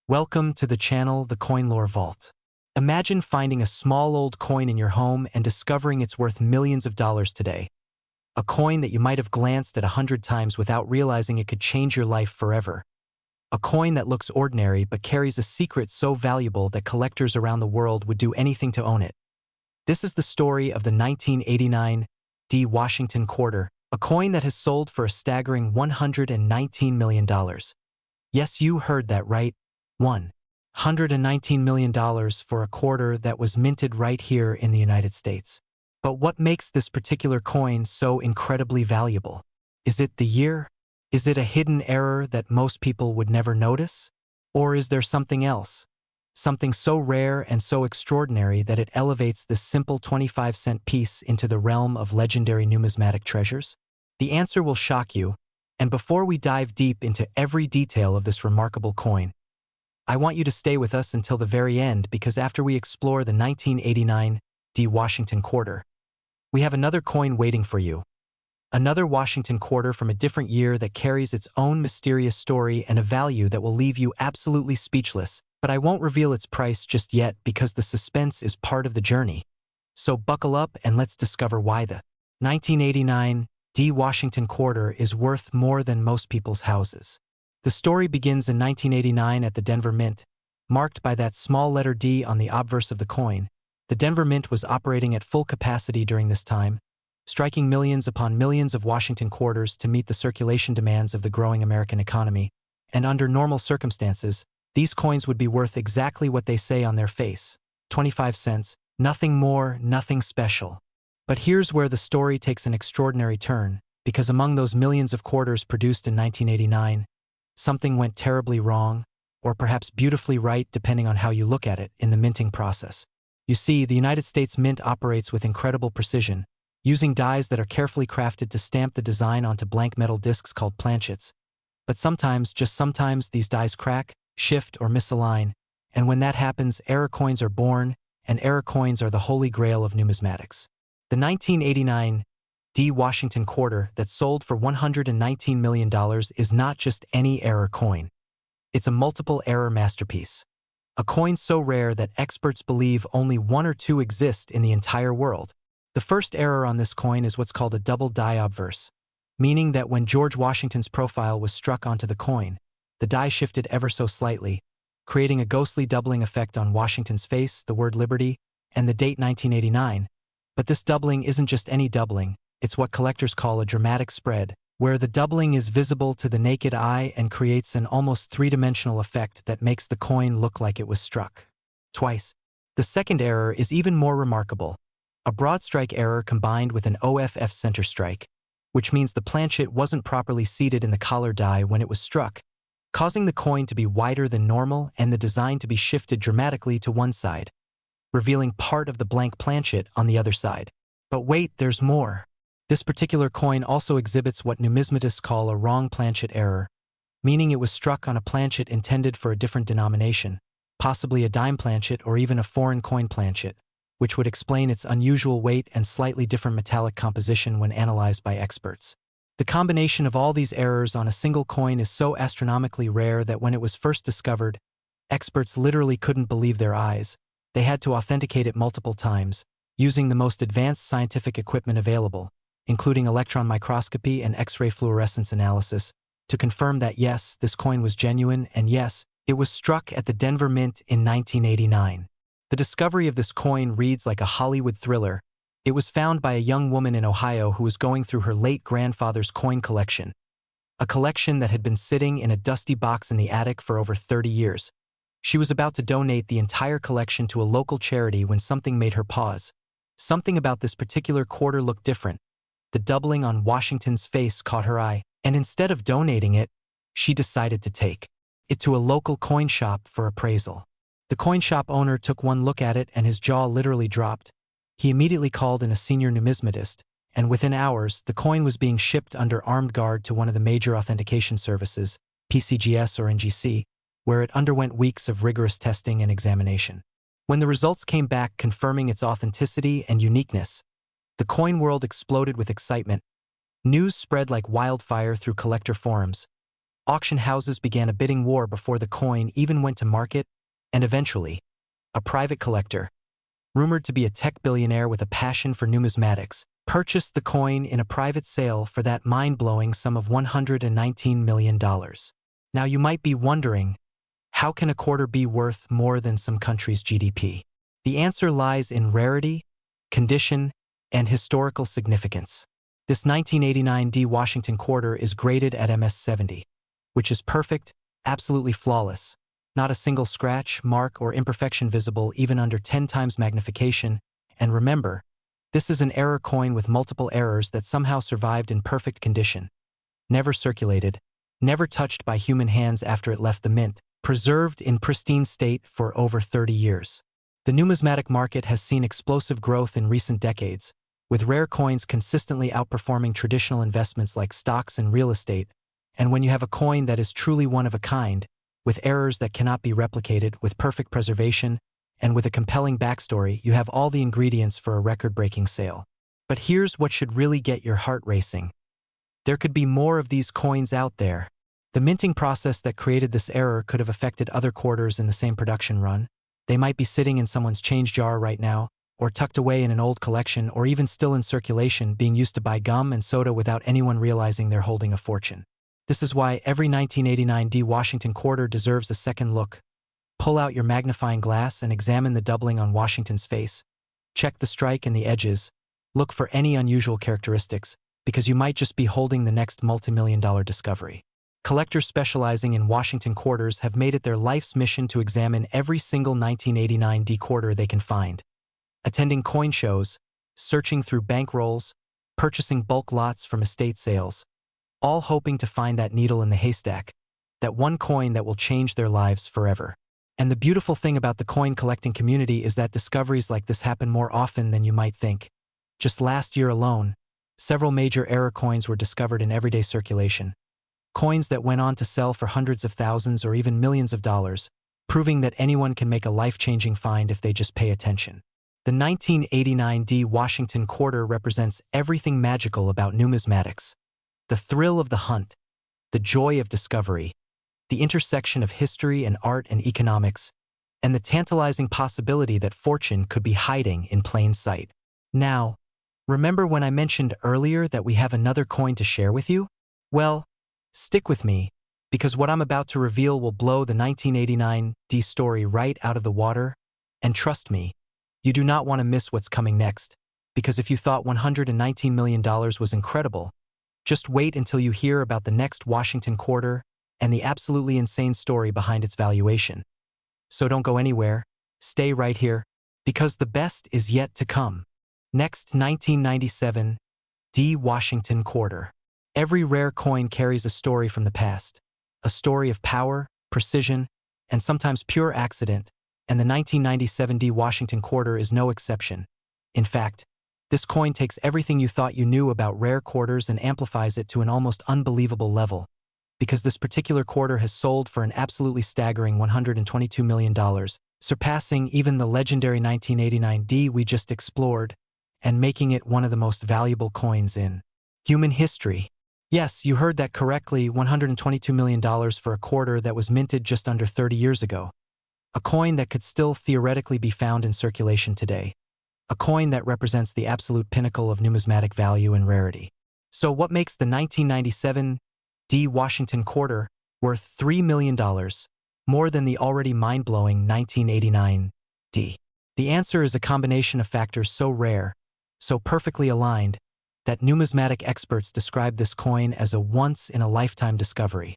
Welcome to the channel, The Coin Lore Vault. Imagine finding a small old coin in your home and discovering it's worth millions of dollars today. A coin that you might have glanced at 100 times without realizing it could change your life forever. A coin that looks ordinary but carries a secret so valuable that collectors around the world would do anything to own it. This is the story of the 1989 D. Washington quarter, a coin that has sold for a staggering $119 million. Yes, you heard that right. $119 million for a quarter that was minted right here in the United States. But what makes this particular coin so incredibly valuable? Is it the year? Is it a hidden error that most people would never notice? Or is there something else? Something so rare and so extraordinary that it elevates this simple 25-cent piece into the realm of legendary numismatic treasures? The answer will shock you, and before we dive deep into every detail of this remarkable coin, I want you to stay with us until the very end, because after we explore the 1989 D. Washington quarter, we have another coin waiting for you. Another Washington quarter from a different year that carries its own mysterious story and a value that will leave you absolutely speechless. But I won't reveal its price just yet because the suspense is part of the journey. So buckle up and let's discover why the 1989 D. Washington quarter is worth more than most people's houses. The story begins in 1989 at the Denver Mint, marked by that small letter D on the obverse of the coin. The Denver Mint was operating at full capacity during this time, striking millions upon millions of Washington quarters to meet the circulation demands of the growing American economy. And under normal circumstances, these coins would be worth exactly what they say on their face: 25 cents, nothing more, nothing special. But here's where the story takes an extraordinary turn, because among those millions of quarters produced in 1989, something went terribly wrong, or perhaps beautifully right depending on how you look at it, in the minting process. You see, the United States Mint operates with incredible precision, using dies that are carefully crafted to stamp the design onto blank metal discs called planchets. But sometimes, just sometimes, these dies crack, shift, or misalign, and when that happens, error coins are born, and error coins are the holy grail of numismatics. The 1989 D. Washington quarter that sold for $119 million is not just any error coin. It's a multiple error masterpiece. A coin so rare that experts believe only one or two exist in the entire world. The first error on this coin is what's called a double die obverse, meaning that when George Washington's profile was struck onto the coin, the die shifted ever so slightly, creating a ghostly doubling effect on Washington's face, the word liberty, and the date 1989. But this doubling isn't just any doubling. It's what collectors call a dramatic spread, where the doubling is visible to the naked eye and creates an almost three-dimensional effect that makes the coin look like it was struck twice. The second error is even more remarkable: a broad strike error combined with an OFF center strike, which means the planchet wasn't properly seated in the collar die when it was struck, causing the coin to be wider than normal and the design to be shifted dramatically to one side, revealing part of the blank planchet on the other side. But wait, there's more. This particular coin also exhibits what numismatists call a wrong planchet error, meaning it was struck on a planchet intended for a different denomination, possibly a dime planchet or even a foreign coin planchet, which would explain its unusual weight and slightly different metallic composition when analyzed by experts. The combination of all these errors on a single coin is so astronomically rare that when it was first discovered, experts literally couldn't believe their eyes. They had to authenticate it multiple times, using the most advanced scientific equipment available, including electron microscopy and X-ray fluorescence analysis, to confirm that yes, this coin was genuine, and yes, it was struck at the Denver Mint in 1989. The discovery of this coin reads like a Hollywood thriller. It was found by a young woman in Ohio who was going through her late grandfather's coin collection, a collection that had been sitting in a dusty box in the attic for over 30 years. She was about to donate the entire collection to a local charity when something made her pause. Something about this particular quarter looked different. The doubling on Washington's face caught her eye, and instead of donating it, she decided to take it to a local coin shop for appraisal. The coin shop owner took one look at it and his jaw literally dropped. He immediately called in a senior numismatist, and within hours, the coin was being shipped under armed guard to one of the major authentication services, PCGS or NGC, where it underwent weeks of rigorous testing and examination. When the results came back confirming its authenticity and uniqueness, the coin world exploded with excitement. News spread like wildfire through collector forums. Auction houses began a bidding war before the coin even went to market, and eventually, a private collector, rumored to be a tech billionaire with a passion for numismatics, purchased the coin in a private sale for that mind-blowing sum of $119 million. Now you might be wondering, how can a quarter be worth more than some country's GDP? The answer lies in rarity, condition, and historical significance. This 1989 D Washington quarter is graded at MS-70, which is perfect, absolutely flawless. Not a single scratch, mark, or imperfection visible even under 10 times magnification. And remember, this is an error coin with multiple errors that somehow survived in perfect condition. Never circulated, never touched by human hands after it left the mint, preserved in pristine state for over 30 years. The numismatic market has seen explosive growth in recent decades, with rare coins consistently outperforming traditional investments like stocks and real estate. And when you have a coin that is truly one of a kind, with errors that cannot be replicated, with perfect preservation, and with a compelling backstory, you have all the ingredients for a record-breaking sale. But here's what should really get your heart racing. There could be more of these coins out there. The minting process that created this error could have affected other quarters in the same production run. They might be sitting in someone's change jar right now, or tucked away in an old collection, or even still in circulation, being used to buy gum and soda without anyone realizing they're holding a fortune. This is why every 1989 D Washington quarter deserves a second look. Pull out your magnifying glass and examine the doubling on Washington's face. Check the strike and the edges. Look for any unusual characteristics, because you might just be holding the next multi-million-dollar discovery. Collectors specializing in Washington quarters have made it their life's mission to examine every single 1989 D quarter they can find. Attending coin shows, searching through bankrolls, purchasing bulk lots from estate sales, all hoping to find that needle in the haystack, that one coin that will change their lives forever. And the beautiful thing about the coin collecting community is that discoveries like this happen more often than you might think. Just last year alone, several major error coins were discovered in everyday circulation. Coins that went on to sell for hundreds of thousands or even millions of dollars, proving that anyone can make a life-changing find if they just pay attention. The 1989 D Washington quarter represents everything magical about numismatics. The thrill of the hunt, the joy of discovery, the intersection of history and art and economics, and the tantalizing possibility that fortune could be hiding in plain sight. Now, remember when I mentioned earlier that we have another coin to share with you? Well, stick with me, because what I'm about to reveal will blow the 1989 D story right out of the water. And trust me, you do not want to miss what's coming next, because if you thought $119 million was incredible, just wait until you hear about the next Washington quarter and the absolutely insane story behind its valuation. So don't go anywhere, stay right here, because the best is yet to come. Next, 1997 D Washington quarter. Every rare coin carries a story from the past, a story of power, precision, and sometimes pure accident, and the 1997 D Washington quarter is no exception. In fact, this coin takes everything you thought you knew about rare quarters and amplifies it to an almost unbelievable level, because this particular quarter has sold for an absolutely staggering $122 million, surpassing even the legendary 1989 D we just explored, and making it one of the most valuable coins in human history. Yes, you heard that correctly, $122 million for a quarter that was minted just under 30 years ago. A coin that could still theoretically be found in circulation today. A coin that represents the absolute pinnacle of numismatic value and rarity. So what makes the 1997 D Washington quarter worth $3 million, more than the already mind-blowing 1989 D? The answer is a combination of factors so rare, so perfectly aligned, that numismatic experts describe this coin as a once-in-a-lifetime discovery,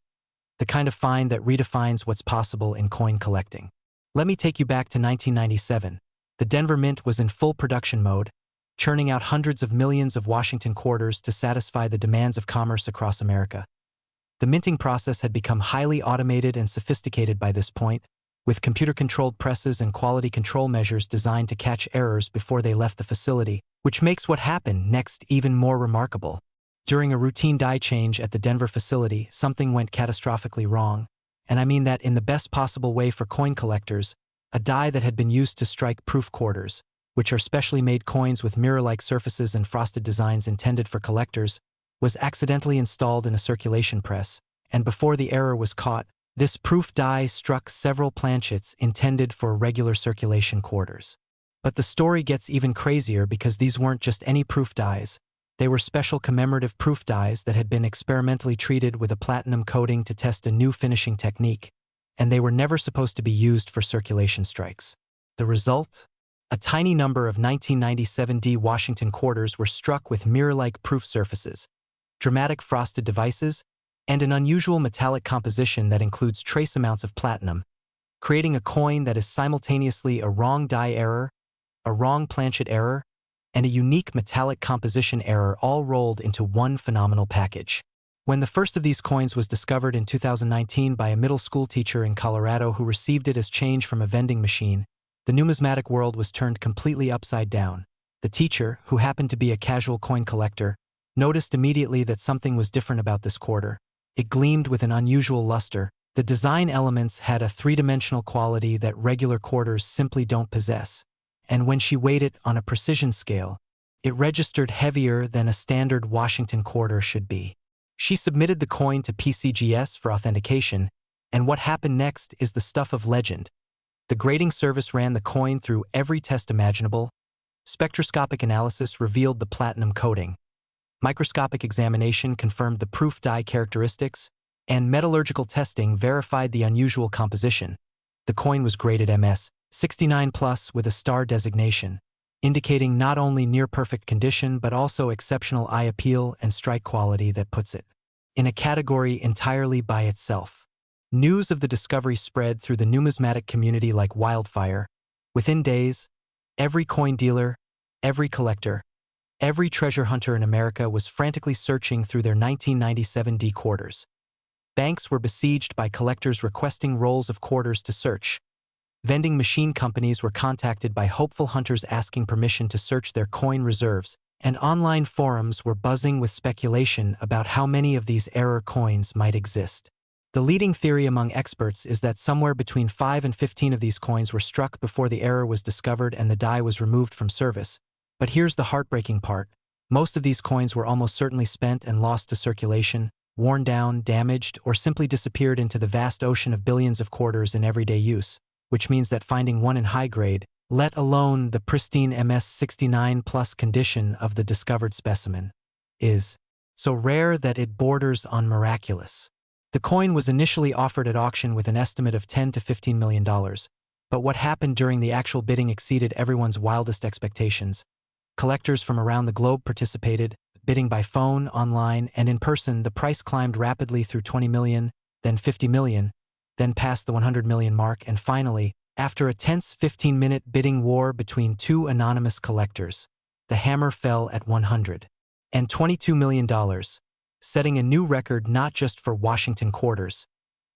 the kind of find that redefines what's possible in coin collecting. Let me take you back to 1997. The Denver Mint was in full production mode, churning out hundreds of millions of Washington quarters to satisfy the demands of commerce across America. The minting process had become highly automated and sophisticated by this point, with computer-controlled presses and quality control measures designed to catch errors before they left the facility, which makes what happened next even more remarkable. During a routine die change at the Denver facility, something went catastrophically wrong, and I mean that in the best possible way for coin collectors. A die that had been used to strike proof quarters, which are specially made coins with mirror-like surfaces and frosted designs intended for collectors, was accidentally installed in a circulation press, and before the error was caught, this proof die struck several planchets intended for regular circulation quarters. But the story gets even crazier because these weren't just any proof dies. They were special commemorative proof dies that had been experimentally treated with a platinum coating to test a new finishing technique, and they were never supposed to be used for circulation strikes. The result? A tiny number of 1997 D Washington quarters were struck with mirror-like proof surfaces, dramatic frosted devices, and an unusual metallic composition that includes trace amounts of platinum, creating a coin that is simultaneously a wrong die error, a wrong planchet error, and a unique metallic composition error all rolled into one phenomenal package. When the first of these coins was discovered in 2019 by a middle school teacher in Colorado who received it as change from a vending machine, the numismatic world was turned completely upside down. The teacher, who happened to be a casual coin collector, noticed immediately that something was different about this quarter. It gleamed with an unusual luster. The design elements had a three-dimensional quality that regular quarters simply don't possess. And when she weighed it on a precision scale, it registered heavier than a standard Washington quarter should be. She submitted the coin to PCGS for authentication, and what happened next is the stuff of legend. The grading service ran the coin through every test imaginable. Spectroscopic analysis revealed the platinum coating. Microscopic examination confirmed the proof die characteristics, and metallurgical testing verified the unusual composition. The coin was graded MS 69+ with a star designation, indicating not only near-perfect condition but also exceptional eye appeal and strike quality that puts it in a category entirely by itself. News of the discovery spread through the numismatic community like wildfire. Within days, every coin dealer, every collector, every treasure hunter in America was frantically searching through their 1997 D quarters. Banks were besieged by collectors requesting rolls of quarters to search. Vending machine companies were contacted by hopeful hunters asking permission to search their coin reserves, and online forums were buzzing with speculation about how many of these error coins might exist. The leading theory among experts is that somewhere between 5 and 15 of these coins were struck before the error was discovered and the die was removed from service. But here's the heartbreaking part. Most of these coins were almost certainly spent and lost to circulation, worn down, damaged, or simply disappeared into the vast ocean of billions of quarters in everyday use, which means that finding one in high grade, let alone the pristine MS 69+ condition of the discovered specimen, is so rare that it borders on miraculous. The coin was initially offered at auction with an estimate of $10 to $15 million, but what happened during the actual bidding exceeded everyone's wildest expectations. Collectors from around the globe participated, bidding by phone, online, and in person. The price climbed rapidly through 20 million, then 50 million, then past the 100 million mark, and finally, after a tense 15-minute bidding war between two anonymous collectors, the hammer fell at $122 million, setting a new record not just for Washington quarters,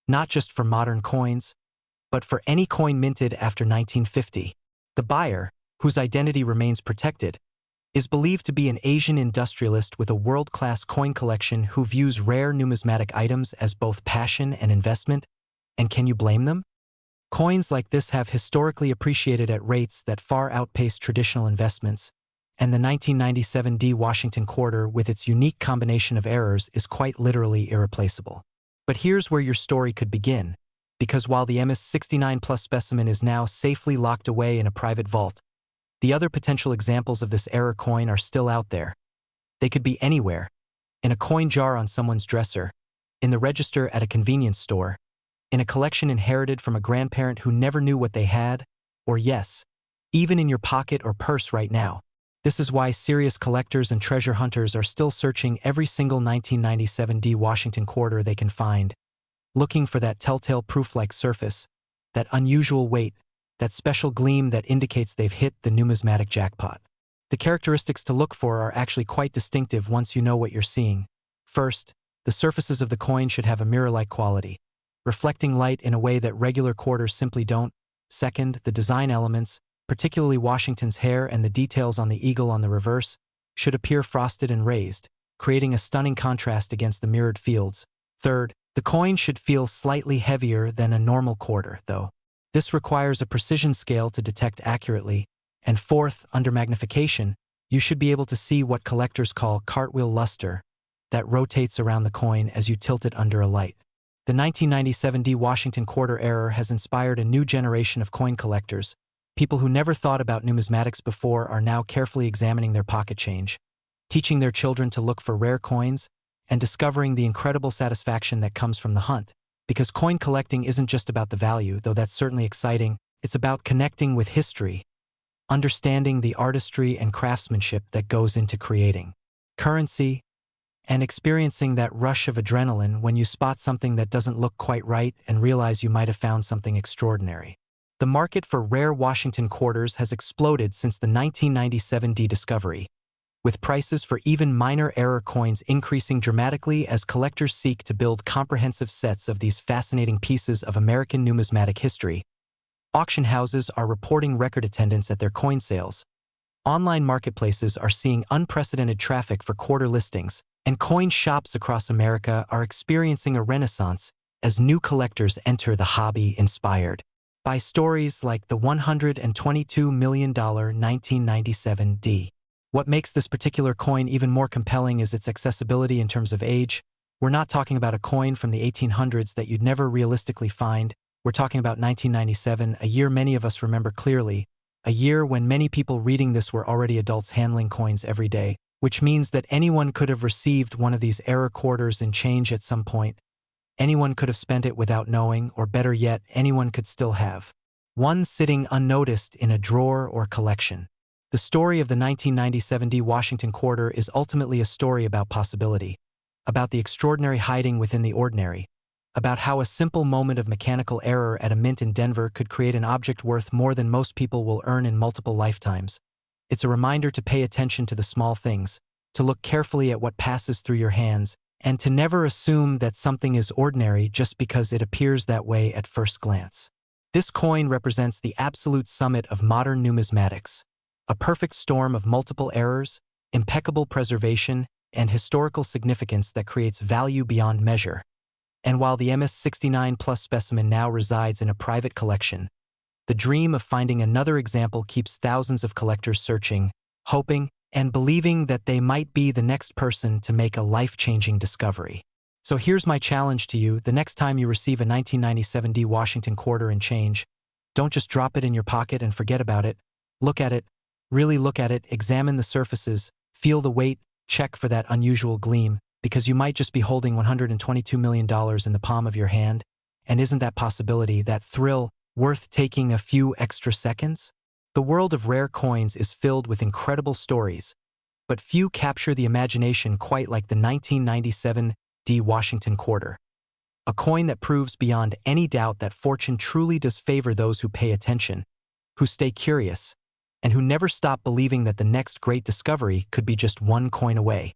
not just for modern coins, but for any coin minted after 1950. The buyer, whose identity remains protected, is believed to be an Asian industrialist with a world-class coin collection who views rare numismatic items as both passion and investment. And can you blame them? Coins like this have historically appreciated at rates that far outpace traditional investments, and the 1997 D Washington quarter with its unique combination of errors is quite literally irreplaceable. But here's where your story could begin, because while the MS 69+ specimen is now safely locked away in a private vault, the other potential examples of this error coin are still out there. They could be anywhere: in a coin jar on someone's dresser, in the register at a convenience store, in a collection inherited from a grandparent who never knew what they had, or yes, even in your pocket or purse right now. This is why serious collectors and treasure hunters are still searching every single 1997 D Washington quarter they can find, looking for that telltale proof-like surface, that unusual weight, that special gleam that indicates they've hit the numismatic jackpot. The characteristics to look for are actually quite distinctive once you know what you're seeing. First, the surfaces of the coin should have a mirror-like quality, reflecting light in a way that regular quarters simply don't. Second, the design elements, particularly Washington's hair and the details on the eagle on the reverse, should appear frosted and raised, creating a stunning contrast against the mirrored fields. Third, the coin should feel slightly heavier than a normal quarter, though. This requires a precision scale to detect accurately. And fourth, under magnification, you should be able to see what collectors call cartwheel luster, that rotates around the coin as you tilt it under a light. The 1997 D Washington quarter error has inspired a new generation of coin collectors. People who never thought about numismatics before are now carefully examining their pocket change, teaching their children to look for rare coins, and discovering the incredible satisfaction that comes from the hunt. Because coin collecting isn't just about the value, though that's certainly exciting, it's about connecting with history, understanding the artistry and craftsmanship that goes into creating currency, and experiencing that rush of adrenaline when you spot something that doesn't look quite right and realize you might have found something extraordinary. The market for rare Washington quarters has exploded since the 1997 D discovery, with prices for even minor error coins increasing dramatically as collectors seek to build comprehensive sets of these fascinating pieces of American numismatic history. Auction houses are reporting record attendance at their coin sales. Online marketplaces are seeing unprecedented traffic for quarter listings, and coin shops across America are experiencing a renaissance as new collectors enter the hobby inspired by stories like the $122 million 1997 D. What makes this particular coin even more compelling is its accessibility in terms of age. We're not talking about a coin from the 1800s that you'd never realistically find. We're talking about 1997, a year many of us remember clearly, a year when many people reading this were already adults handling coins every day, which means that anyone could have received one of these error quarters in change at some point. Anyone could have spent it without knowing, or better yet, anyone could still have one sitting unnoticed in a drawer or collection. The story of the 1997 D Washington quarter is ultimately a story about possibility, about the extraordinary hiding within the ordinary, about how a simple moment of mechanical error at a mint in Denver could create an object worth more than most people will earn in multiple lifetimes. It's a reminder to pay attention to the small things, to look carefully at what passes through your hands, and to never assume that something is ordinary just because it appears that way at first glance. This coin represents the absolute summit of modern numismatics, a perfect storm of multiple errors, impeccable preservation, and historical significance that creates value beyond measure. And while the MS-69 Plus specimen now resides in a private collection, the dream of finding another example keeps thousands of collectors searching, hoping, and believing that they might be the next person to make a life-changing discovery. So here's my challenge to you: the next time you receive a 1997 D Washington quarter in change, don't just drop it in your pocket and forget about it. Look at it, really look at it, examine the surfaces, feel the weight, check for that unusual gleam, because you might just be holding $122 million in the palm of your hand. And isn't that possibility, that thrill, worth taking a few extra seconds? The world of rare coins is filled with incredible stories, but few capture the imagination quite like the 1997 D Washington quarter. A coin that proves beyond any doubt that fortune truly does favor those who pay attention, who stay curious, and who never stop believing that the next great discovery could be just one coin away.